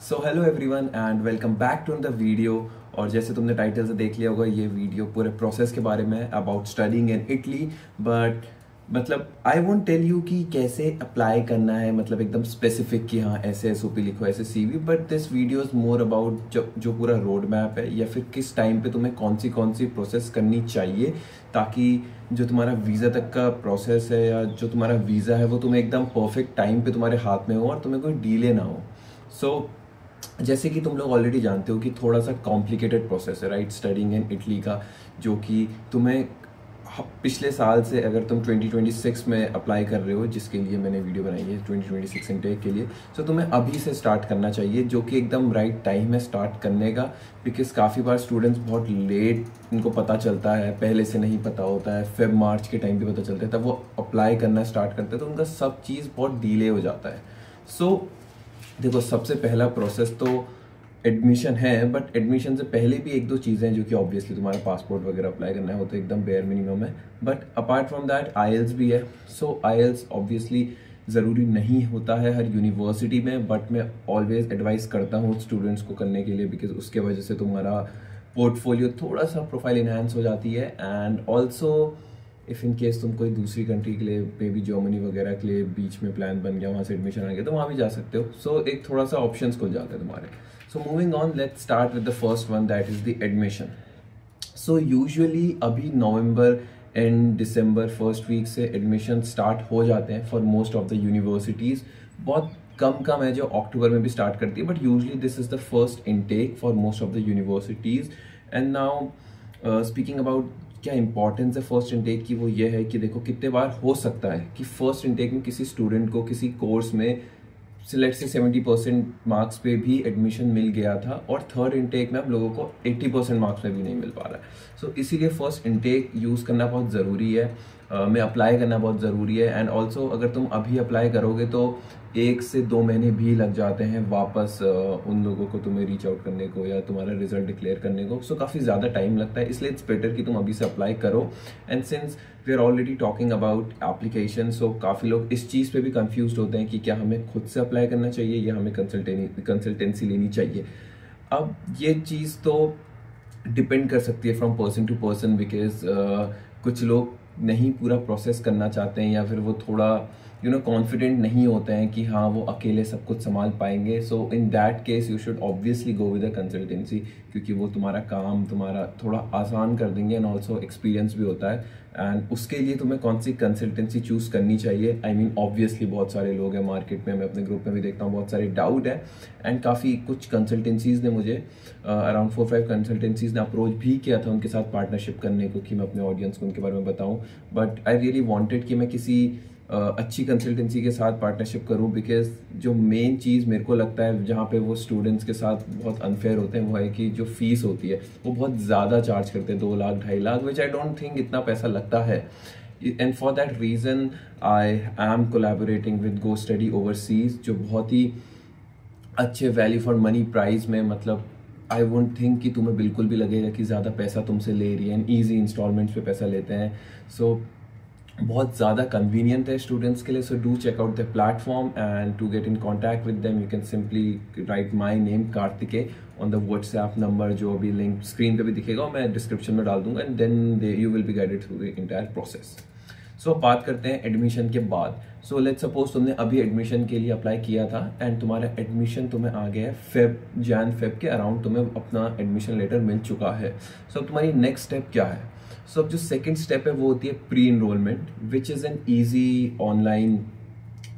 So hello everyone and welcome back to the video. और जैसे तुमने टाइटल से देख लिया होगा, ये वीडियो पूरे प्रोसेस के बारे में है about studying in Italy. But मतलब आई वोंट टेल यू कि कैसे अप्लाई करना है, मतलब एकदम स्पेसिफिक कि हाँ ऐसे एसओपी लिखो, ऐसे CV. But this video is more about जो पूरा रोड मैप है, या फिर किस टाइम पे तुम्हें कौन सी प्रोसेस करनी चाहिए, ताकि जो तुम्हारा वीज़ा तक का प्रोसेस है या जो तुम्हारा वीज़ा है वो तुम्हें एकदम परफेक्ट टाइम पे तुम्हारे हाथ में हो और तुम्हें कोई डीले ना हो। सो जैसे कि तुम लोग ऑलरेडी जानते हो कि थोड़ा सा कॉम्प्लिकेटेड प्रोसेस है राइट, स्टडिंग इन इटली का, जो कि तुम्हें पिछले साल से अगर तुम 2026 में अप्लाई कर रहे हो, जिसके लिए मैंने वीडियो बनाई है 2026 इनटेक के लिए, तो तुम्हें अभी से स्टार्ट करना चाहिए, जो कि एकदम राइट टाइम है स्टार्ट करने का। बिकॉज काफ़ी बार स्टूडेंट्स बहुत लेट इनको पता चलता है, पहले से नहीं पता होता है, फेब मार्च के टाइम पे पता चलता है, तब वो अप्लाई करना स्टार्ट करते हैं तो उनका सब चीज़ बहुत डिले हो जाता है। सो देखो, सबसे पहला प्रोसेस तो एडमिशन है, बट एडमिशन से पहले भी एक दो चीज़ें हैं जो कि ऑब्वियसली तुम्हारा पासपोर्ट वगैरह अप्लाई करना है, वो तो एकदम बेयर मिनिमम है। But apart from that IELTS भी है। सो आईएल्स ऑब्वियसली ज़रूरी नहीं होता है हर यूनिवर्सिटी में, बट मैं ऑलवेज एडवाइस करता हूँ स्टूडेंट्स को करने के लिए, बिकॉज उसके वजह से तुम्हारा पोर्टफोलियो थोड़ा सा प्रोफाइल इन्हांस हो जाती है। And also if in case तुम कोई दूसरी कंट्री के लिए, मे बी जर्मनी वगैरह के लिए बीच में प्लान बन गया, वहाँ से एडमिशन आ गया, तो वहाँ भी जा सकते हो। सो एक थोड़ा सा ऑप्शंस खुल जाते हैं तुम्हारे। So moving on, let's start with the first one, that is the admission. So usually अभी नवंबर एंड दिसंबर फर्स्ट वीक से एडमिशन स्टार्ट हो जाते हैं for most of the universities. बहुत कम है जो अक्टूबर में भी स्टार्ट करती है, but usually this is the first intake for most of the universities. And now speaking about क्या इंपॉर्टेंस है फर्स्ट इनटेक की, वो ये है कि देखो कितने बार हो सकता है कि फर्स्ट इनटेक में किसी स्टूडेंट को किसी कोर्स में सिलेक्ट से 70% मार्क्स पे भी एडमिशन मिल गया था, और थर्ड इनटेक में अब लोगों को 80% मार्क्स में भी नहीं मिल पा रहा है। सो इसीलिए फर्स्ट इनटेक यूज़ करना बहुत ज़रूरी है, में अप्लाई करना बहुत ज़रूरी है। एंड ऑल्सो अगर तुम अभी अप्लाई करोगे तो 1 से 2 महीने भी लग जाते हैं वापस उन लोगों को तुम्हें रीच आउट करने को या तुम्हारा रिजल्ट डिक्लेयर करने को। सो काफ़ी ज़्यादा टाइम लगता है, इसलिए इट्स बेटर कि तुम अभी से अप्लाई करो। And since we are already talking about application, so काफ़ी लोग इस चीज़ पे भी कंफ्यूज होते हैं कि क्या हमें खुद से अप्लाई करना चाहिए या हमें कंसल्टेंसी लेनी चाहिए। अब ये चीज़ तो डिपेंड कर सकती है from person to person, because कुछ लोग नहीं पूरा प्रोसेस करना चाहते हैं, या फिर वो थोड़ा कॉन्फिडेंट नहीं होते हैं कि हाँ वो अकेले सब कुछ संभाल पाएंगे। So in that case you should obviously go with a consultancy, क्योंकि वो तुम्हारा काम तुम्हारा थोड़ा आसान कर देंगे, एंड ऑल्सो एक्सपीरियंस भी होता है। एंड उसके लिए तुम्हें कौन सी कंसल्टेंसी चूज़ करनी चाहिए, आई मीन ऑब्वियसली बहुत सारे लोग हैं मार्केट में, मैं अपने ग्रुप में भी देखता हूँ बहुत सारे डाउट है। एंड काफ़ी कुछ कंसल्टेंसीज़ ने मुझे अराउंड 4-5 कंसल्टेंसीज़ ने अप्रोच भी किया था उनके साथ पार्टनरशिप करने को, कि मैं अपने ऑडियंस को उनके बारे में बताऊँ। बट आई रियली वॉन्टेड कि मैं किसी अच्छी कंसल्टेंसी के साथ पार्टनरशिप करूं, बिकॉज जो मेन चीज़ मेरे को लगता है जहाँ पे वो स्टूडेंट्स के साथ बहुत अनफेयर होते हैं, वो है कि जो फीस होती है वो बहुत ज़्यादा चार्ज करते हैं, 2 लाख 2.5 लाख, विच आई डोंट थिंक इतना पैसा लगता है। And for that reason I am collaborating with go study overseas, जो बहुत ही अच्छे वैल्यू फॉर मनी प्राइस में, मतलब आई वोंट थिंक कि तुम्हें बिल्कुल भी लगेगा कि ज़्यादा पैसा तुमसे ले रही है, एंड ईजी इंस्टॉलमेंट्स पे पैसा लेते हैं। सो बहुत ज़्यादा कन्वीनियंट है स्टूडेंट्स के लिए। So do check out the platform, and to get in contact with them you can simply write my name Kartikey on the WhatsApp number, जो अभी लिंक स्क्रीन पे भी दिखेगा और मैं डिस्क्रिप्शन में डाल दूंगा, and then you will be guided through the entire process. So बात करते हैं एडमिशन के बाद। सो लेट्स सपोज तुमने अभी एडमिशन के लिए अप्लाई किया था, एंड तुम्हारा एडमिशन तुम्हें आ गया है फेब के अराउंड, तुम्हें अपना एडमिशन लेटर मिल चुका है। सो अब तुम्हारी नेक्स्ट स्टेप क्या है? सो अब जो सेकेंड स्टेप है वो होती है pre enrolment, which is an easy online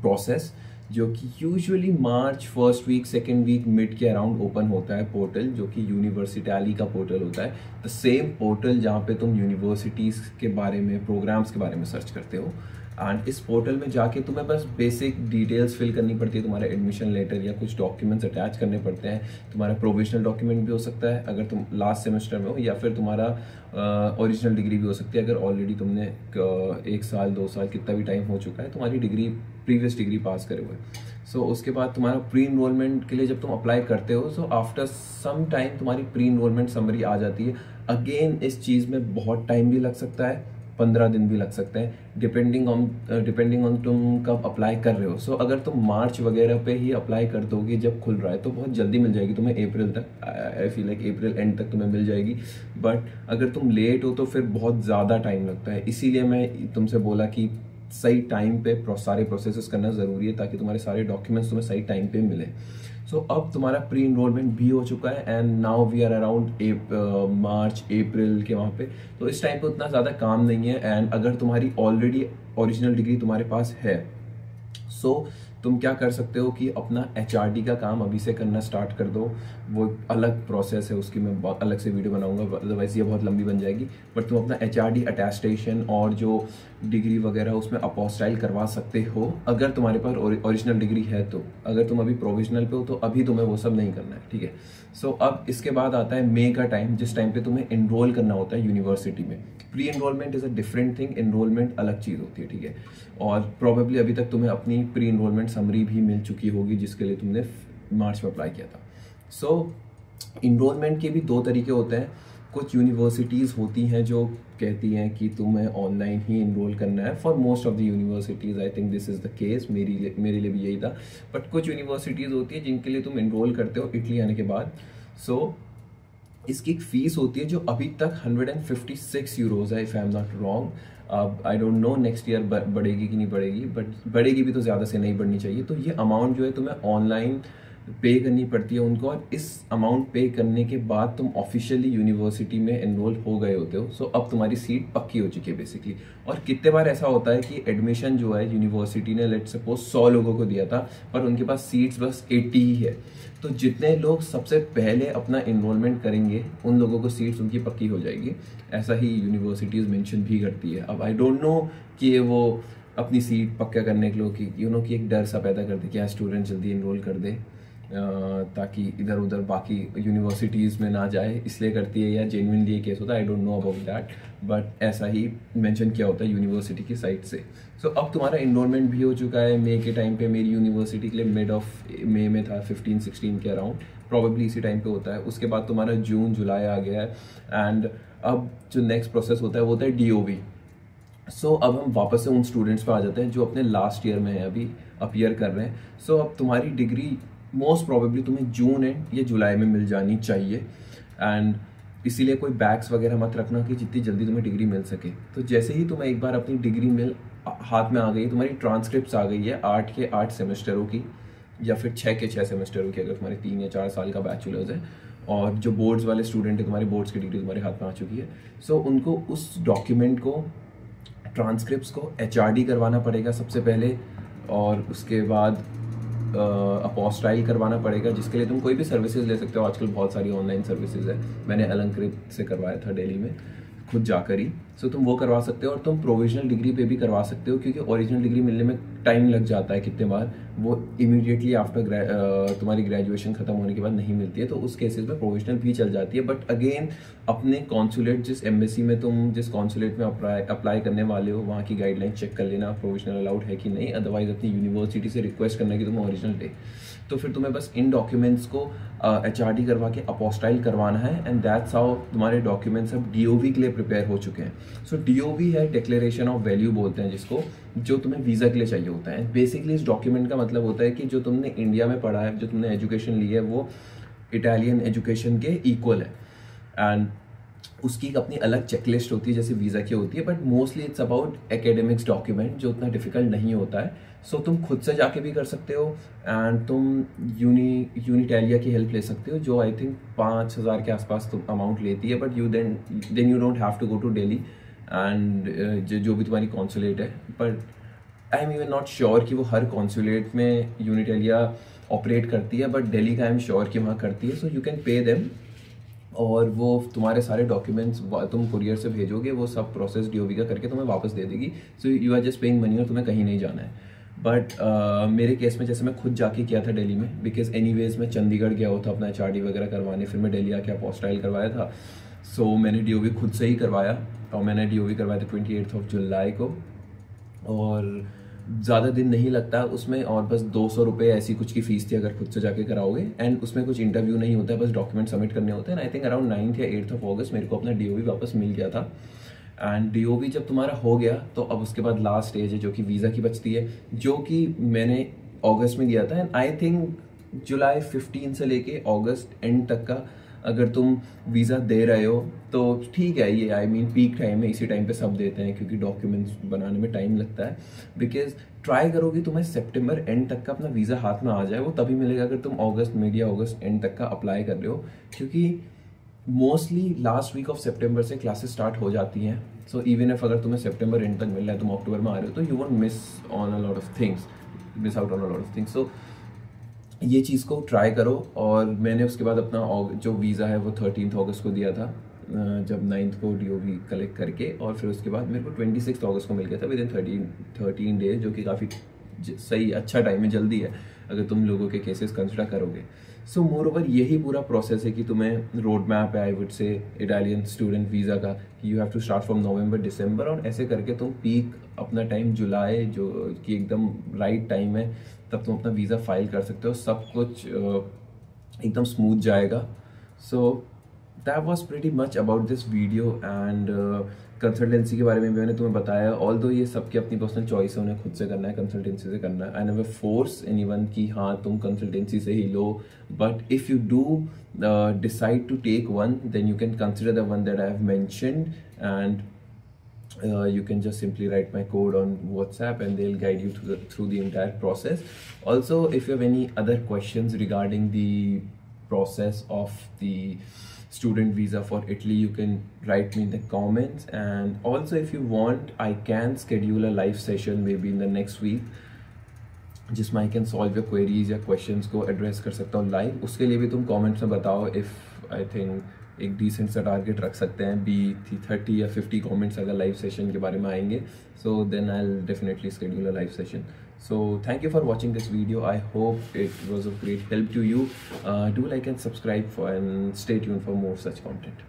process, जो कि usually March first week second week mid के अराउंड ओपन होता है पोर्टल, जो कि यूनिवर्सिटैली का पोर्टल होता है, द सेम पोर्टल जहाँ पे तुम यूनिवर्सिटीज़ के बारे में, प्रोग्राम्स के बारे में सर्च करते हो। एंड इस पोर्टल में जाके तुम्हें बस बेसिक डिटेल्स फिल करनी पड़ती है, तुम्हारा एडमिशन लेटर या कुछ डॉक्यूमेंट्स अटैच करने पड़ते हैं। तुम्हारा प्रोविजनल डॉक्यूमेंट भी हो सकता है अगर तुम लास्ट सेमेस्टर में हो, या फिर तुम्हारा ओरिजिनल डिग्री भी हो सकती है अगर ऑलरेडी तुमने 1 साल 2 साल कितना भी टाइम हो चुका है तुम्हारी डिग्री, प्रीवियस डिग्री पास करे हुए। सो उसके बाद तुम्हारा प्री इनरोलमेंट के लिए जब तुम अप्लाई करते हो, सो आफ्टर सम टाइम तुम्हारी प्री इनरोलमेंट समरी आ जाती है। अगेन इस चीज़ में बहुत टाइम भी लग सकता है, 15 दिन भी लग सकते हैं, डिपेंडिंग ऑन तुम कब अप्लाई कर रहे हो। सो अगर तुम मार्च वगैरह पे ही अप्लाई कर दोगे जब खुल रहा है तो बहुत जल्दी मिल जाएगी तुम्हें, अप्रैल तक। I feel like April and तक तुम्हें मिल जाएगी। बट अगर तुम लेट हो तो फिर बहुत ज़्यादा टाइम लगता है। इसीलिए मैं तुमसे बोला कि सही टाइम पे सारे प्रोसेसेस करना ज़रूरी है ताकि तुम्हारे सारे डॉक्यूमेंट्स तुम्हें सही टाइम पे मिले। सो अब तुम्हारा प्री इनरोलमेंट भी हो चुका है and now we are around March April के वहाँ पे। तो इस टाइम पे उतना ज़्यादा काम नहीं है। एंड अगर तुम्हारी ऑलरेडी ओरिजिनल डिग्री तुम्हारे पास है, सो तुम क्या कर सकते हो कि अपना HRD का काम अभी से करना स्टार्ट कर दो। वो अलग प्रोसेस है, उसकी मैं अलग से वीडियो बनाऊंगा, अदरवाइज ये बहुत लंबी बन जाएगी। बट तुम अपना HRD अटेस्टेशन और जो डिग्री वगैरह उसमें अपोस्टाइल करवा सकते हो अगर तुम्हारे पास ओरिजिनल डिग्री है तो। अगर तुम अभी प्रोविजनल पे हो तो अभी तुम्हें वो सब नहीं करना है, ठीक है। सो अब इसके बाद आता है मई का टाइम, जिस टाइम पे तुम्हें एनरोल करना होता है यूनिवर्सिटी में। Pre enrolment is a different thing, enrolment अलग चीज़ होती है, ठीक है। और प्रोबेबली अभी तक तुम्हें अपनी प्री एनरोलमेंट समरी भी मिल चुकी होगी जिसके लिए तुमने मार्च में अप्लाई किया था। सो इनरोलमेंट के भी दो तरीके होते हैं। कुछ यूनिवर्सिटीज़ होती हैं जो कहती हैं कि तुम्हें ऑनलाइन ही इनरोल करना है। For most of the universities I think this is the case, मेरे लिए भी यही था। बट कुछ यूनिवर्सिटीज़ होती है जिनके लिए तुम इनरोल करते हो इटली आने के बाद। सो इसकी एक फ़ीस होती है जो अभी तक 156 यूरोज़ है, if I am not wrong. अब I don't know next year बढ़ेगी कि नहीं बढ़ेगी, बट बढ़ेगी भी तो ज़्यादा से नहीं बढ़नी चाहिए। तो ये अमाउंट जो है तुम्हें ऑनलाइन पे करनी पड़ती है उनको, और इस अमाउंट पे करने के बाद तुम ऑफिशियली यूनिवर्सिटी में एनरोल हो गए होते हो। सो अब तुम्हारी सीट पक्की हो चुकी है बेसिकली। और कितने बार ऐसा होता है कि एडमिशन जो है यूनिवर्सिटी ने लेट सपोज 100 लोगों को दिया था पर उनके पास सीट्स बस 80 ही है। तो जितने लोग सबसे पहले अपना इनरोलमेंट करेंगे उन लोगों को सीट्स उनकी पक्की हो जाएगी। ऐसा ही यूनिवर्सिटीज़ मेंशन भी करती है। अब आई डोंट नो कि वो अपनी सीट पक्का करने के लिए कि एक डर सा पैदा कर दे कि स्टूडेंट जल्दी इनरोल कर दे ताकि इधर उधर बाकी यूनिवर्सिटीज़ में ना जाए, इसलिए करती है, या जेन्युइनली ये केस होता है, आई don't know about that. But ऐसा ही मेंशन किया होता है यूनिवर्सिटी की साइट से। सो अब तुम्हारा इनरोलमेंट भी हो चुका है। मई के टाइम पे मेरी यूनिवर्सिटी के लिए मिड ऑफ मई में था, 15-16 के अराउंड, प्रॉबेबली इसी टाइम पे होता है। उसके बाद तुम्हारा जून जुलाई आ गया है एंड अब जो नेक्स्ट प्रोसेस होता है वो होता है DOV। सो अब हम वापस से उन स्टूडेंट्स पर आ जाते हैं जो अपने लास्ट ईयर में हैं, अभी अपीयर कर रहे हैं। सो अब तुम्हारी डिग्री मोस्ट प्रोबेबली तुम्हें जून एंड या जुलाई में मिल जानी चाहिए। एंड इसीलिए कोई बैग्स वगैरह मत रखना कि जितनी जल्दी तुम्हें डिग्री मिल सके। तो जैसे ही तुम्हें एक बार अपनी डिग्री हाथ में आ गई, तुम्हारी ट्रांसक्रिप्ट्स आ गई है 8 के 8 सेमेस्टरों की या फिर 6 के 6 सेमेस्टरों की, अगर तुम्हारे 3 या 4 साल का बैचलर्स है, और जो बोर्ड्स वाले स्टूडेंट है तुम्हारे बोर्ड्स की डिग्री तुम्हारे हाथ में आ चुकी है। सो उनको उस डॉक्यूमेंट को, ट्रांसक्रिप्ट्स को HRD करवाना पड़ेगा सबसे पहले, और उसके बाद अपोस्टाइल करवाना पड़ेगा, जिसके लिए तुम कोई भी सर्विसेज ले सकते हो। आजकल बहुत सारी ऑनलाइन सर्विसेज है, मैंने अलंकृत से करवाया था दिल्ली में खुद जाकर ही। सो तुम वो करवा सकते हो, और तुम प्रोविजनल डिग्री पे भी करवा सकते हो, क्योंकि ओरिजिनल डिग्री मिलने में टाइम लग जाता है कितने बार, वो इमीडिएटली आफ्टर तुम्हारी ग्रेजुएशन खत्म होने के बाद नहीं मिलती है। तो उस केसेस में प्रोविजनल भी चल जाती है। बट अगेन अपने कॉन्सुलेट, जिस एम्बेसी में तुम जिस कॉन्सुलेट में अप्लाई करने वाले हो, वहाँ की गाइडलाइन चेक कर लेना प्रोविजनल अलाउड है कि नहीं। अदरवाइज अपनी यूनिवर्सिटी से रिक्वेस्ट करना कि तुम्हें ओरिजिनल दे। तो फिर तुम्हें बस इन डॉक्यूमेंट्स को HRD करवा के अपोस्टाइल करवाना है, एंड दैट्स हाउ तुम्हारे डॉक्यूमेंट्स अब DOV के लिए प्रिपेयर हो चुके हैं। सो DOV है डिक्लेरेशन ऑफ वैल्यू बोलते हैं जिसको, जो तुम्हें वीज़ा के लिए चाहिए होता है। बेसिकली इस डॉक्यूमेंट का मतलब होता है कि जो तुमने इंडिया में पढ़ा है, जो तुमने एजुकेशन ली है, वो इटालियन एजुकेशन के इक्वल है। एंड उसकी अपनी अलग चेकलिस्ट होती है जैसे वीज़ा की होती है, but mostly it's about academics document, जो उतना डिफिकल्ट नहीं होता है। सो तुम खुद से जाके भी कर सकते हो, एंड तुम यूनिटेलिया की हेल्प ले सकते हो, जो आई थिंक 5,000 के आसपास तुम अमाउंट लेती है। But then you don't have to go to Delhi, and जो भी तुम्हारी कॉन्सुलेट है। But I am even not sure कि वो हर कॉन्सुलेट में यूनिटेलिया ऑपरेट करती है, बट दिल्ली का आई एम श्योर कि वहाँ करती है। So you can pay them, और वो तुम्हारे सारे डॉक्यूमेंट्स तुम कुरियर से भेजोगे, वो सब प्रोसेस DOV का करके तुम्हें वापस दे देगी। So you are just paying money, और तुम्हें कहीं नहीं जाना है। बट मेरे केस में जैसे मैं खुद जाके किया था दिल्ली में, बिकॉज एनीवेज मैं चंडीगढ़ गया हुआ था अपना HRD वगैरह करवाने, फिर मैं दिल्ली आके अपोस्टाइल करवाया था। सो मैंने DOV खुद से ही करवाया, और मैंने DOV करवाया था 28 जुलाई को, और ज़्यादा दिन नहीं लगता उसमें, और बस 200 रुपये ऐसी कुछ की फ़ीस थी अगर खुद से जाके कराओगे। एंड उसमें कुछ इंटरव्यू नहीं होता है, बस डॉक्यूमेंट सबमिट करने होते हैं। आई थिंक अराउंड 9th या 8th ऑफ अगस्त मेरे को अपना DOV वापस मिल गया था। एंड DOV जब तुम्हारा हो गया तो अब उसके बाद लास्ट स्टेज है जो कि वीज़ा की बचती है, जो कि मैंने अगस्त में दिया था। एंड आई थिंक जुलाई 15 से लेके अगस्त एंड तक का अगर तुम वीज़ा दे रहे हो तो ठीक है। ये आई मीन पीक टाइम है, इसी टाइम पे सब देते हैं क्योंकि डॉक्यूमेंट्स बनाने में टाइम लगता है। बिकॉज ट्राई करोगे तुम्हें सितंबर एंड तक का अपना वीज़ा हाथ में आ जाए, वो तभी मिलेगा अगर तुम अगस्त मिड या अगस्त एंड तक का अप्लाई कर रहे हो, क्योंकि मोस्टली लास्ट वीक ऑफ सितंबर से क्लासेस स्टार्ट हो जाती हैं। सो इवन इफ अगर तुम्हें सितंबर एंड तक मिल रहा है, तुम अक्टूबर में आ रहे हो, तो you won't miss on a lot of things, miss out on a lot of things. So ये चीज़ को ट्राई करो। और मैंने उसके बाद अपना जो वीज़ा है वो 13 अगस्त को दिया था, जब 9 को DOV कलेक्ट करके, और फिर उसके बाद मेरे को 26 अगस्त को मिल गया था विद इन 13 डेज, जो कि काफ़ी सही अच्छा टाइम है, जल्दी है अगर तुम लोगों के केसेस कंसिडर करोगे। सो मोर ओवर यही पूरा प्रोसेस है कि तुम्हें रोड मैप है I would say Italian student visa का, कि you have to start from November December, और ऐसे करके तुम पीक अपना टाइम जुलाई जो कि एकदम राइट टाइम है, तब तुम अपना वीज़ा फाइल कर सकते हो। सब कुछ एकदम स्मूथ जाएगा। So that was pretty much about this video. And consultancy के बारे में भी मैंने तुम्हें बताया, ऑल दो ये सबकी अपनी पर्सनल चॉइस है, उन्हें खुद से करना है, कंसल्टेंसी से करना है। आई नेवर फोर्स एनीवन कि हाँ तुम कंसल्टेंसी से ही लो, but if you do decide to take one, then you can consider the one that I have mentioned, and you can just simply write my code on WhatsApp and they'll guide you through the entire process. Also, if you have any other questions regarding the process of the student visa for Italy, you can write me in the comments. And also, if you want, I can schedule a live session maybe in the next week, जिसमें I can solve your queries या questions को address कर सकता हूँ live. उसके लिए भी तुम कमेंट्स में बताओ। इफ़ आई थिंक एक डिसेंट सा टारगेट रख सकते हैं, 30 या 50 कमेंट्स अगर लाइव सेशन के बारे में आएंगे, so then I will definitely schedule a live session. So thank you for watching this video. I hope it was of great help to you. Do like and subscribe and stay tuned for more such content.